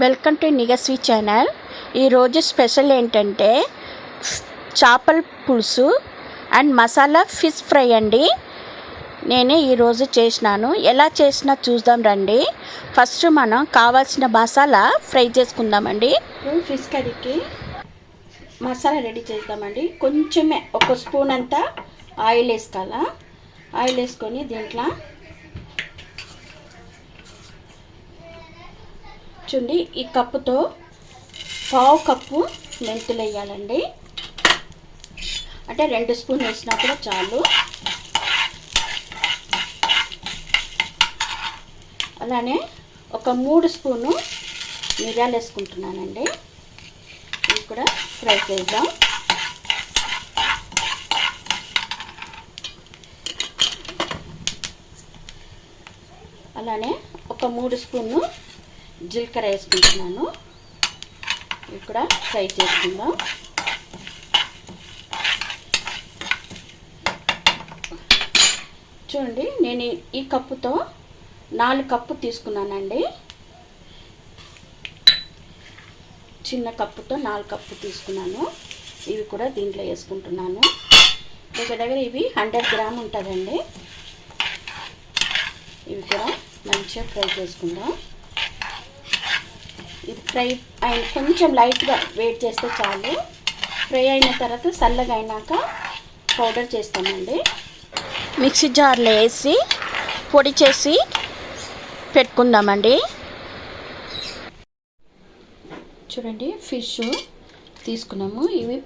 Welcome to నిగస్వి channel. ఈరోజు special ఏంటంటే చేపల పులుసు అండ్ మసాలా ఫిష్ ఫ్రై అండి. నేనే ఈరోజు చేసినాను. ఎలా చేసినా చూద్దాం రండి. ఫస్ట్ మనం కావాల్సిన మసాలా ఫ్రై చేసుకుందామండి. ఫిష్ కర్రీకి మసాలా రెడీ చేద్దామండి. కొంచెమే ఒక స్పూన్ అంతా ఆయిల్ వేసుకోవాలా. ఆయిల్ వేసుకొని దీంట్లో చూడండి, ఈ కప్పుతో పావు కప్పు మెంతులు వేయాలండి. అంటే 2 స్పూన్లు వేసినా కూడా చాలు. అలానే ఒక 3 స్పూను మిరియాలు వేసుకుంటున్నానండి. ఇవి కూడా ఫ్రై చేద్దాం. అలానే ఒక 3 స్పూన్లు జీలకర్ర వేసుకుంటున్నాను. ఇవి కూడా ఫ్రై చేసుకుందాం. చూడండి, నేను ఈ కప్పుతో 4 కప్పు తీసుకున్నానండి. చిన్న కప్పుతో 4 కప్పు తీసుకున్నాను. ఇవి కూడా దీంట్లో వేసుకుంటున్నాను. దగ్గర ఇవి 100 గ్రామ్ ఉంటుందండి. ఇవి కూడా మంచిగా ఫ్రై చేసుకుందాం. ఇది ఫ్రై అయిన కొంచెం లైట్గా వేడి చేస్తే చాలు. ఫ్రై అయిన తర్వాత చల్లగా అయినాక పౌడర్ చేస్తామండి. మిక్సీ జార్లో వేసి పొడి చేసి పెట్టుకుందామండి. చూడండి, ఫిష్ తీసుకున్నాము. ఇవి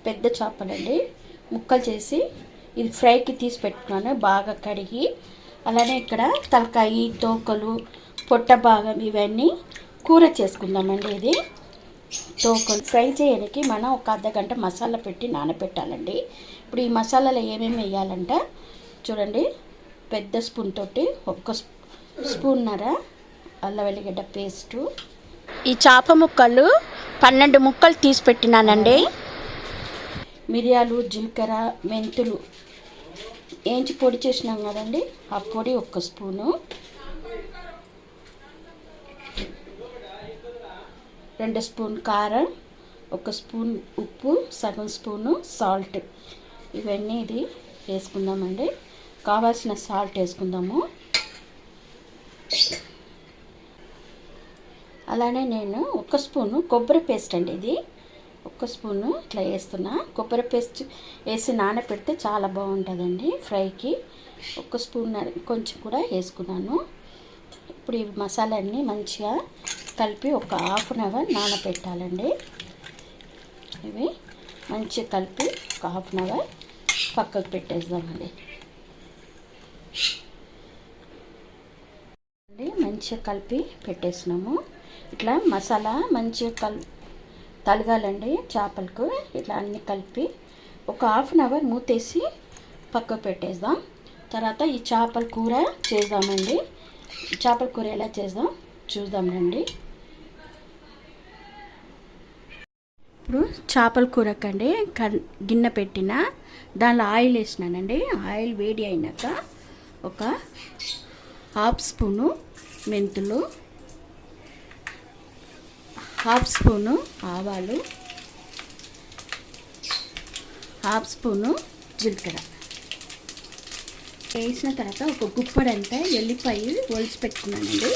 పెద్ద చేపలండి. ముక్కలు చేసి ఇది ఫ్రైకి తీసి పెట్టుకున్నాను, బాగా కడిగి. అలానే ఇక్కడ తలకాయ, తోకలు, పొట్ట భాగం ఇవన్నీ కూర చేసుకుందామండి. ఇది తోకలు ఫ్రై చేయడానికి మనం ఒక అర్ధగంట మసాలా పెట్టి నానబెట్టాలండి. ఇప్పుడు ఈ మసాలాలో ఏమేమి వేయాలంటే చూడండి, పెద్ద స్పూన్ తోటి 1 స్పూన్నర అల్లం వెల్లిగడ్డ పేస్టు. ఈ చేప ముక్కలు 12 ముక్కలు తీసి పెట్టినానండి. మిరియాలు, జీలకర్ర, మెంతులు వేయించి పొడి చేసినాం కదండి, ఆ పొడి 1 స్పూను. 2 స్పూన్ కారం, 1 స్పూన్ ఉప్పు, సగం స్పూను సాల్ట్. ఇవన్నీ ఇది వేసుకుందామండి. కావాల్సిన సాల్ట్ వేసుకుందాము. అలానే నేను 1 స్పూను కొబ్బరి పేస్ట్ అండి. ఇది 1 స్పూను ఇట్లా వేస్తున్నా. కొబ్బరి పేస్ట్ వేసి నానబెడితే చాలా బాగుంటుందండి ఫ్రైకి. 1 స్పూన్ కొంచెం కూడా వేసుకున్నాను. ఇప్పుడు ఈ మసాలాన్ని మంచిగా కలిపి ఒక ½ అన్ అవర్ నానబెట్టాలండి. ఇవి మంచిగా కలిపి ఒక ½ అన్ అవర్ పక్కకు పెట్టేద్దామండి. మంచిగా కలిపి పెట్టేసినాము. ఇట్లా మసాలా మంచిగా తలగాలండి చేపలకు. ఇట్లా అన్నీ కలిపి ఒక ½ అన్ అవర్ మూతేసి పక్కకు పెట్టేద్దాం. తర్వాత ఈ చేపల కూర చేద్దామండి. చేపల కూర ఎలా చేద్దాం చూద్దాం రండి. ఇప్పుడు చేపల కూరకండి గిన్నె పెట్టిన దానిలో ఆయిల్ వేసినానండి. ఆయిల్ వేడి అయినాక ఒక ½ స్పూను మెంతులు, ½ స్పూను ఆవాలు, ½ స్పూను జీలకర్ర వేసిన తర్వాత ఒక గుప్పడంతా ఎల్లిపాయ ఒలిచి పెట్టుకున్నానండి.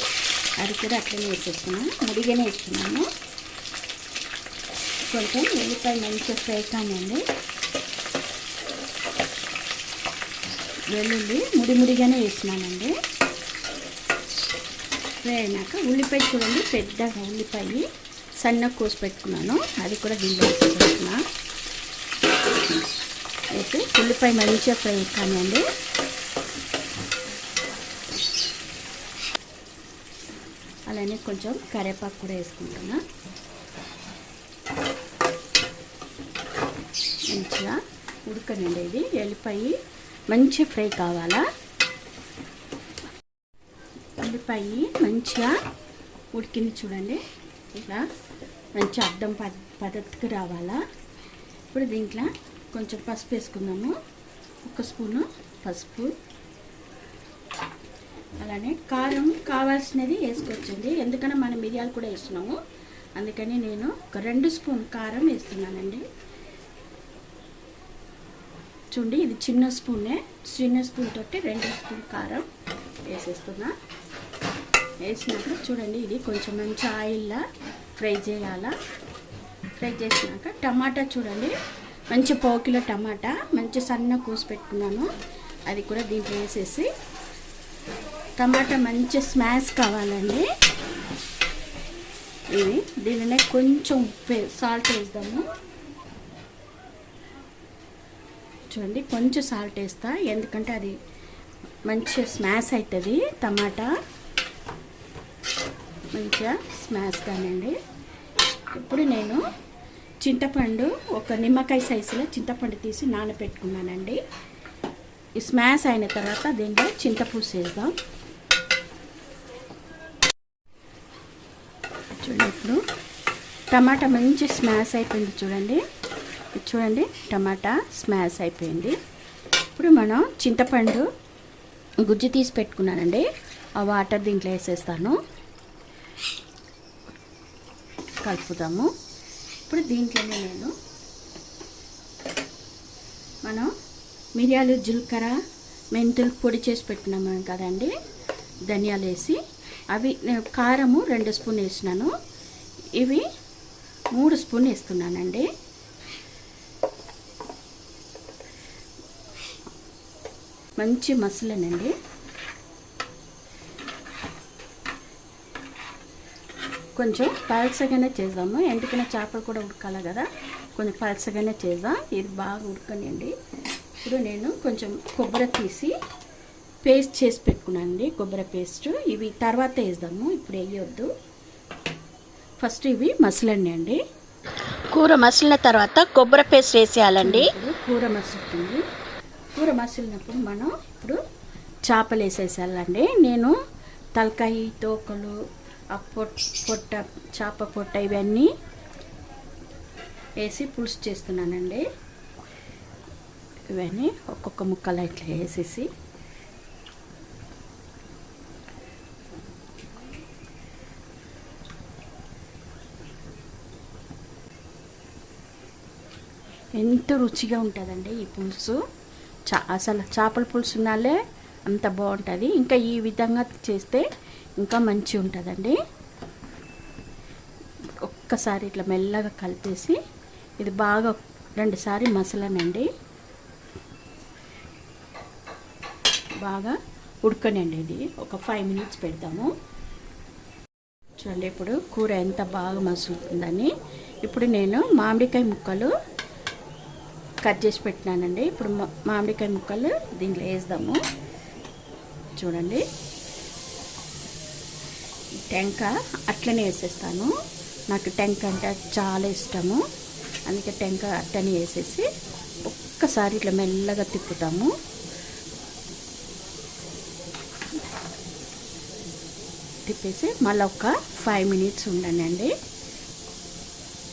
అది కూడా అట్లనే వేసేస్తున్నాను. ముడిగానే వేస్తున్నాను. కొంచెం ఎల్లిపాయ మంచిగా ఫ్రై కానండి. వెల్లుల్లి ముడిగానే వేసినానండి. ఫ్రై అయినాక ఉల్లిపాయ చూడండి, పెద్దగా ఉల్లిపాయ సన్నగా కోసి పెట్టుకున్నాను. అది కూడా దీనిలో వేసుకుంటున్నా. అయితే ఉల్లిపాయ మంచిగా ఫ్రై కానండి. అలానే కొంచెం కరివేపాకు కూడా వేసుకుంటున్నా. మంచిగా ఉడకనండి. ఇది ఎల్లిపాయ మంచి ఫ్రై కావాలా. ఉల్లిపాయ మంచిగా ఉడికింది చూడండి. ఇలా మంచి అడ్డం పద్ధతికి రావాలా. ఇప్పుడు దీంట్లో కొంచెం పసుపు వేసుకుందాము. 1 స్పూను పసుపు, అలానే కారం కావాల్సినది వేసుకోవచ్చండి, ఎందుకన్నా మనం మిరియాలు కూడా వేస్తున్నాము. అందుకని నేను ఒక 2 స్పూన్ కారం వేస్తున్నానండి. చూడండి, ఇది చిన్న స్పూన్ తోటి 2 స్పూన్ కారం వేసేస్తున్నా. వేసినాక చూడండి, ఇది కొంచెం మంచి ఆయిల్లా ఫ్రై చేయాలా. ఫ్రై చేసినాక టమాటా చూడండి, మంచి 1 కిలో టమాటా మంచి సన్న కోసి పెట్టుకున్నాను, అది కూడా దీంట్లో వేసేసి టమాటా మంచి స్మాష్ కావాలండి. ఇది దీనినే కొంచెం సాల్ట్ వేద్దాము. చూడండి, కొంచెం సాల్ట్ వేస్తా, ఎందుకంటే అది మంచిగా స్మాష్ అవుతుంది. టమాటా మంచిగా స్మాష్ కానండి. ఇప్పుడు నేను చింతపండు ఒక నిమ్మకాయ సైజులో చింతపండు తీసి నానబెట్టుకున్నానండి. ఈ స్మాష్ అయిన తర్వాత దీంట్లో చింతపులుసు వేద్దాం. చూడండి, ఇప్పుడు టమాటా మంచి స్మాష్ అయిపోయింది. చూడండి టమాటా స్మాష్ అయిపోయింది. ఇప్పుడు మనం చింతపండు గుజ్జు తీసి పెట్టుకున్నానండి, ఆ వాటర్ దీంట్లో వేసేస్తాను, కలుపుతాము. ఇప్పుడు దీంట్లోనే నేను మనం మిరియాలు, జీలకర్ర, మెంతులు పొడి చేసి పెట్టుకున్నాము కదండి, ధనియాలు వేసి, అవి కారము 2 స్పూన్ వేసినాను, ఇవి 3 స్పూన్ వేస్తున్నానండి. మంచి మసాలానండి. కొంచెం పలసగానే చేద్దాము, ఎందుకన్నా చేపలు కూడా ఉడకాలి కదా, కొంచెం పలసగానే చేద్దాం. ఇది బాగా ఉడకనండి. ఇప్పుడు నేను కొంచెం కొబ్బరి తీసి పేస్ట్ చేసి పెట్టుకున్నానండి, కొబ్బరి పేస్ట్. ఇవి తర్వాత వేద్దాము, ఇప్పుడు వేయొద్దు. ఫస్ట్ ఇవి మసలండి అండి. కూర మసిలిన తర్వాత కొబ్బరి పేస్ట్ వేసేయాలండి. కూర మసులుతుంది. కూర మసిలినప్పుడు మనం ఇప్పుడు చేపలు వేసేసేయాలండి. నేను తలకాయ, తోకలు, ఆ పొట్ట, చేప పొట్ట ఇవన్నీ వేసి పులుసు చేస్తున్నానండి. ఇవన్నీ ఒక్కొక్క ముక్కలు ఇట్లా వేసేసి ఎంతో రుచిగా ఉంటుందండి ఈ పులుసు. అసలు చేపల పులుసు ఉన్నాలే అంత బాగుంటుంది. ఇంకా ఈ విధంగా చేస్తే ఇంకా మంచిగా ఉంటుందండి. ఒక్కసారి ఇట్లా మెల్లగా కలిపేసి ఇది బాగా 2 సార్లు మసలనండి, బాగా ఉడకనండి. ఇది ఒక 5 మినిట్స్ పెడతాము. చూడండి, ఇప్పుడు కూర ఎంత బాగా మసులుతుందని. ఇప్పుడు నేను మామిడికాయ ముక్కలు కట్ చేసి పెట్టినానండి. ఇప్పుడు మామిడికాయ ముక్కలు దీంట్లో వేద్దాము. చూడండి, టెంక అట్లనే వేసేస్తాను, నాకు టెంక అంటే చాలా ఇష్టము, అందుకే టెంక అట్లనే వేసేసి ఒక్కసారి ఇట్లా మెల్లగా తిప్పుతాము. తిప్పేసి మళ్ళీ ఒక 5 మినిట్స్ ఉండనండి.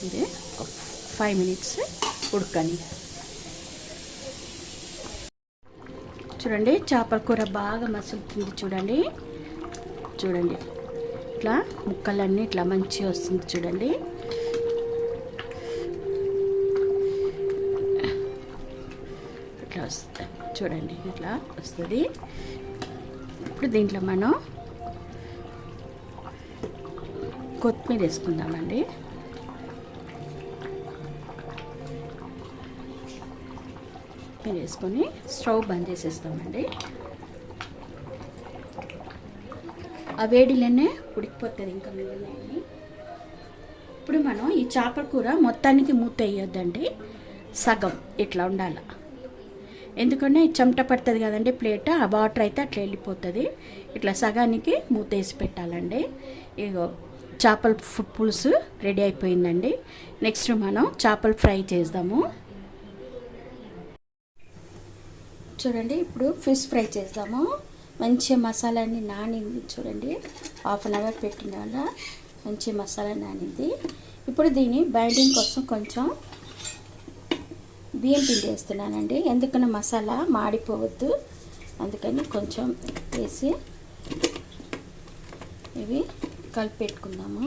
ఇది 5 మినిట్స్ ఉడకని. చూడండి, చేపల కూర బాగా మసులుతుంది. చూడండి ఇట్లా ముక్కలన్నీ ఇట్లా మంచిగా వస్తుంది. చూడండి, ఇట్లా వస్తుంది. చూడండి, ఇట్లా వస్తుంది. ఇప్పుడు దీంట్లో మనం కొత్తిమీర వేసుకుందామండి. కొత్తిమీర వేసుకొని స్టవ్ బంద్ చేసేస్తామండి. ఆ వేడిలోనే ఉడికిపోతుంది ఇంకా మిగిలినవి. ఇప్పుడు మనం ఈ చేపల కూర మొత్తానికి మూత వేయొద్దండి, సగం ఇట్లా ఉండాలి. ఎందుకంటే చెమట పడుతుంది కదండి ప్లేట్, ఆ వాటర్ అయితే అట్లా వెళ్ళిపోతుంది. ఇట్లా సగానికి మూత వేసి పెట్టాలండి. ఇగో చేపల పులుసు రెడీ అయిపోయిందండి. నెక్స్ట్ మనం చేపల ఫ్రై చేద్దాము. చూడండి, ఇప్పుడు ఫిష్ ఫ్రై చేద్దాము. మంచిగా మసాలాన్ని నానింది. చూడండి, 1/2 అవర్ పెట్టిన వల్ల మంచి మసాలా నానింది. ఇప్పుడు దీని బైండింగ్ కోసం కొంచెం బియ్యం పిండి వేస్తున్నానండి, ఎందుకన్నా మసాలా మాడిపోవద్దు, అందుకని కొంచెం వేసి ఇవి కలిపి పెట్టుకుందాము.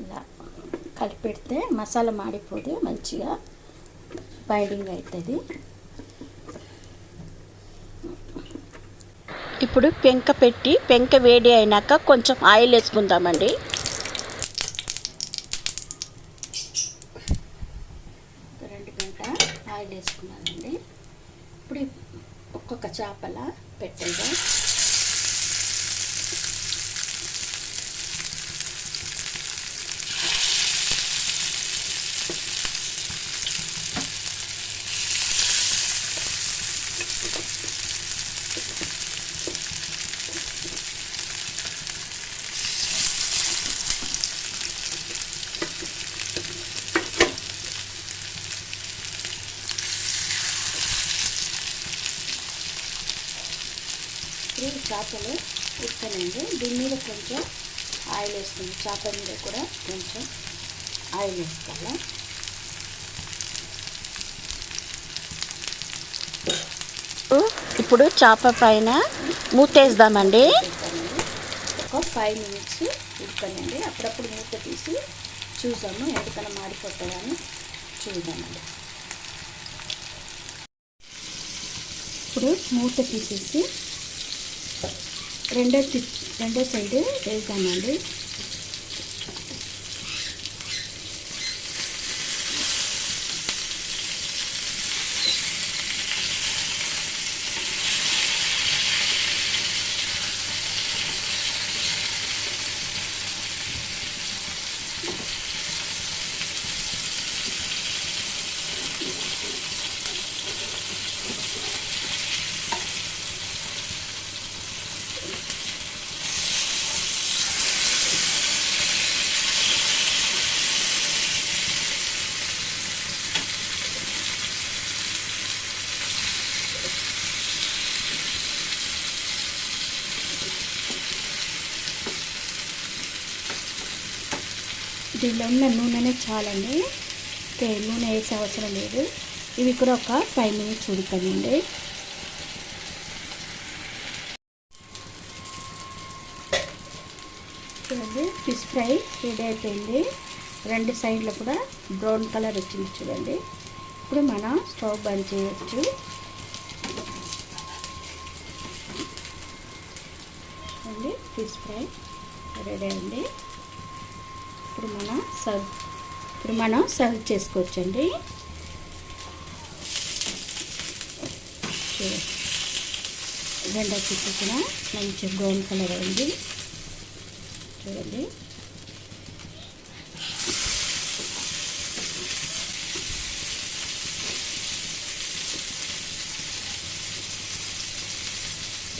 ఇలా కలిపి పెడితే మసాలా మాడిపోతే మంచిగా బైండింగ్ అవుతుంది. ఇప్పుడు పెంక వేడి అయినాక కొంచెం ఆయిల్ వేసుకుందామండి. ఆయిల్ వేసుకున్నానండి. ఇప్పుడు ఒక్కొక్క చేపల పెట్టేద్దాం. చేపలు ఉడకనండి. దీని మీద కొంచెం ఆయిల్ వేస్తుంది. చేప మీద కూడా కొంచెం ఆయిల్ వేసుకోవాలి. ఇప్పుడు చేప పైన మూతేద్దామండి. ఒక 5 minutes ఉడకనండి. అప్పుడప్పుడు మూత తీసి చూసాము, ఎందుకన్నా మాడిపోతుందని చూద్దామండి. ఇప్పుడు మూత తీసేసి రెండో సైడ్ వేద్దామండి. దీనిలో ఉన్న నూనెనే చాలండి, నూనె వేసే అవసరం లేదు. ఇవి కూడా ఒక 5 minutes ఉడకనండి. చూడండి, ఫిష్ ఫ్రై రెడీ అయిపోయింది. 2 సైడ్లు కూడా బ్రౌన్ కలర్ వచ్చింది చూడండి. ఇప్పుడు మనం స్టవ్ బంద్ చేయొచ్చు. చూడండి, ఫిష్ ఫ్రై రెడీ అయింది. ఇప్పుడు మనం సర్వ్ చేసుకోవచ్చండి. రెండో పిచ్చి కూడా మంచి బ్రౌన్ కలర్ అయింది చూడండి.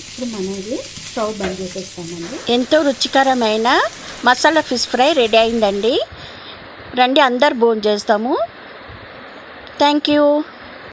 ఇప్పుడు మనం ఇది స్టవ్ బంద్ చేసేస్తామండి. ఎంతో రుచికరమైన మసాలా ఫిష్ ఫ్రై రెడీ అయిందండి. రండి, అందరు భోంచేస్తాము. Thank you.